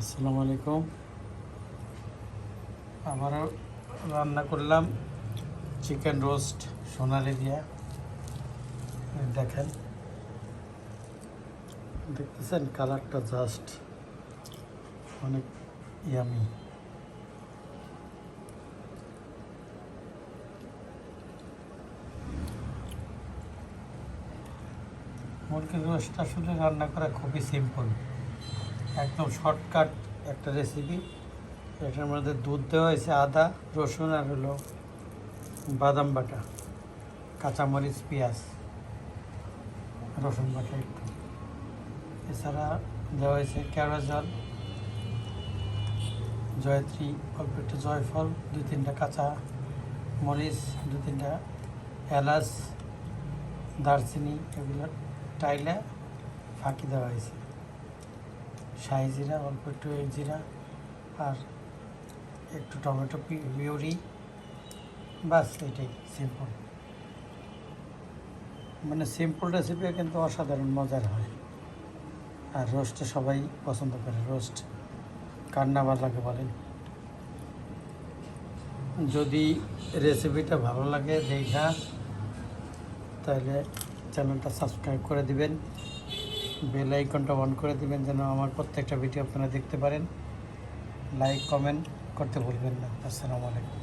আসসালামু আলাইকুম। আবারও রান্না করলাম চিকেন রোস্ট সোনালি দিয়া। দেখেন, দেখতেছেন কালারটা জাস্ট অনেক ইয়ামি। মুরগির রোস্ট আসলে রান্না করা খুবই সিম্পল, একদম শর্টকাট একটা রেসিপি। এটার মধ্যে দুধ দেওয়া হয়েছে, আদা রসুন আর হলো বাদাম বাটা, কাঁচামরিচ পেঁয়াজ রসুন বাটা একটু, এছাড়া দেওয়া হয়েছে কেওড়া জল, জয়ত্রী, অল্প একটু জয়ফল, 2-3টা কাঁচা মরিচ, 2-3টা এলাচ, দারচিনি, এগুলো টাইলে ফাঁকি দেওয়া হয়েছে, শাহি জিরা, অল্প একটু জিরা আর একটু টমেটো পিউরি। বাস, এটাই সিম্পল। মানে সিম্পল রেসিপি কিন্তু অসাধারণ মজার হয়। আর রোস্টে সবাই পছন্দ করে। রোস্ট কার না ভালো লাগে বলেন? যদি রেসিপিটা ভালো লাগে দেখা, তাহলে চ্যানেলটা সাবস্ক্রাইব করে দিবেন, বেল আইকনটা অন করে দিবেন যেন আমার প্রত্যেকটা ভিডিও আপনারা দেখতে পারেন। লাইক কমেন্ট করতে ভুলবেন না। আসসালামু আলাইকুম।